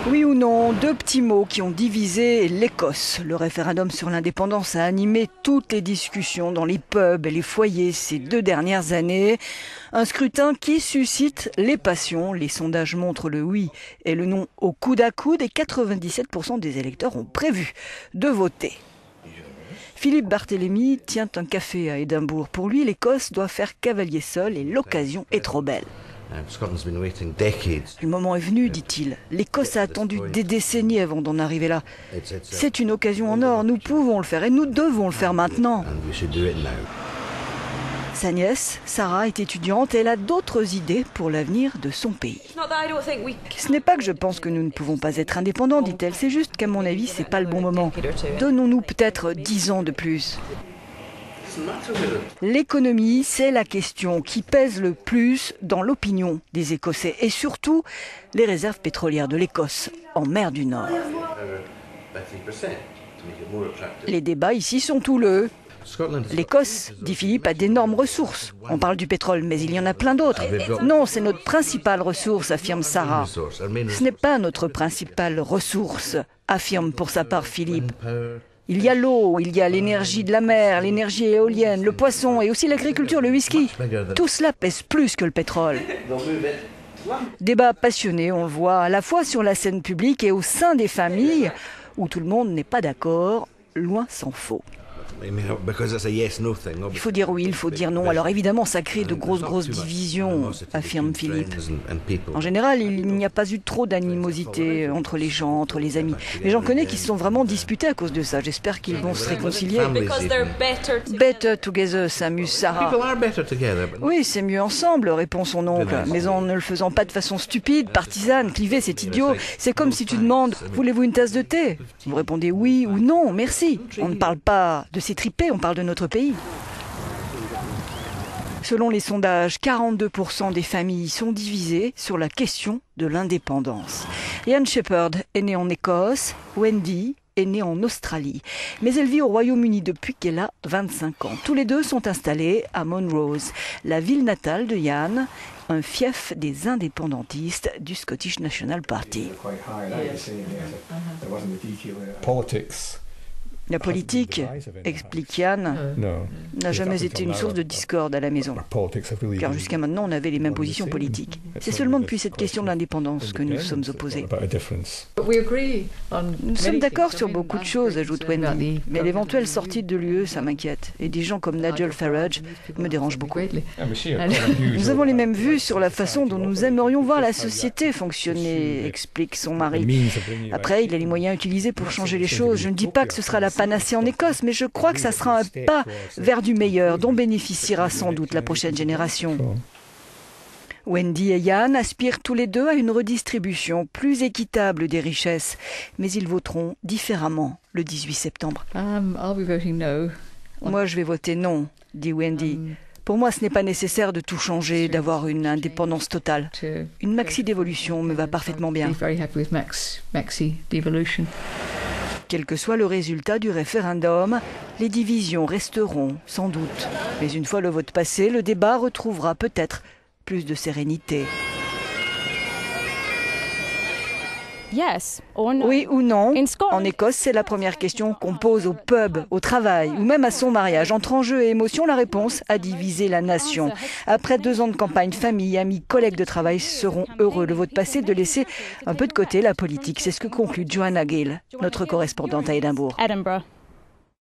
Oui ou non, deux petits mots qui ont divisé l'Écosse. Le référendum sur l'indépendance a animé toutes les discussions dans les pubs et les foyers ces 2 dernières années. Un scrutin qui suscite les passions. Les sondages montrent le oui et le non au coude à coude et 97% des électeurs ont prévu de voter. Philippe Barthélemy tient un café à Édimbourg. Pour lui, l'Écosse doit faire cavalier seul et l'occasion est trop belle. Le moment est venu, dit-il. L'Écosse a attendu des décennies avant d'en arriver là. C'est une occasion en or, nous pouvons le faire et nous devons le faire maintenant. Sa nièce, Sarah, est étudiante et elle a d'autres idées pour l'avenir de son pays. Ce n'est pas que je pense que nous ne pouvons pas être indépendants, dit-elle, c'est juste qu'à mon avis, c'est pas le bon moment. Donnons-nous peut-être 10 ans de plus. L'économie, c'est la question qui pèse le plus dans l'opinion des Écossais et surtout les réserves pétrolières de l'Écosse en mer du Nord. Les débats ici sont houleux. L'Écosse, dit Philippe, a d'énormes ressources. On parle du pétrole, mais il y en a plein d'autres. Non, c'est notre principale ressource, affirme Sarah. Ce n'est pas notre principale ressource, affirme pour sa part Philippe. Il y a l'eau, il y a l'énergie de la mer, l'énergie éolienne, le poisson et aussi l'agriculture, le whisky. Tout cela pèse plus que le pétrole. Débat passionné, on le voit, à la fois sur la scène publique et au sein des familles, où tout le monde n'est pas d'accord, loin s'en faut. Il faut dire oui, il faut dire non. Alors évidemment, ça crée de grosses divisions, affirme Philippe. En général, il n'y a pas eu trop d'animosité entre les gens, entre les amis. Mais j'en connais qui se sont vraiment disputés à cause de ça. J'espère qu'ils vont se réconcilier. Better together, s'amuse Sarah. Oui, c'est mieux ensemble, répond son oncle. Mais en ne le faisant pas de façon stupide, partisane, clivée, c'est idiot. C'est comme si tu demandes, voulez-vous une tasse de thé? Vous répondez oui ou non, merci. On ne parle pas de s'étriper, on parle de notre pays. Selon les sondages, 42% des familles sont divisées sur la question de l'indépendance. Ian Shepherd est né en Écosse, Wendy est née en Australie. Mais elle vit au Royaume-Uni depuis qu'elle a 25 ans. Tous les deux sont installés à Monrose, la ville natale de Ian, un fief des indépendantistes du Scottish National Party. La politique, explique Yann, n'a jamais été une source de discorde à la maison. Car jusqu'à maintenant, on avait les mêmes positions politiques. C'est seulement depuis cette question de l'indépendance que nous sommes opposés. Nous sommes d'accord sur beaucoup de choses, ajoute Wendy. Mais l'éventuelle sortie de l'UE, ça m'inquiète. Et des gens comme Nigel Farage me dérangent beaucoup. Nous avons les mêmes vues sur la façon dont nous aimerions voir la société fonctionner, explique son mari. Après, il a les moyens utilisés pour changer les choses. Je ne dis pas que ce sera la panacée en Écosse, mais je crois que ça sera un pas vers du meilleur dont bénéficiera sans doute la prochaine génération. Wendy et Ian aspirent tous les deux à une redistribution plus équitable des richesses, mais ils voteront différemment le 18 septembre. Moi, je vais voter non, dit Wendy. Pour moi, ce n'est pas nécessaire de tout changer, d'avoir une indépendance totale. Une maxi d'évolution me va parfaitement bien. Quel que soit le résultat du référendum, les divisions resteront, sans doute. Mais une fois le vote passé, le débat retrouvera peut-être plus de sérénité. Oui ou non? En Écosse, c'est la première question qu'on pose au pub, au travail ou même à son mariage. Entre enjeux et émotions, la réponse a divisé la nation. Après 2 ans de campagne, famille, amis, collègues de travail seront heureux, le vote passé, de laisser un peu de côté la politique. C'est ce que conclut Joanna Gill, notre correspondante à Édimbourg.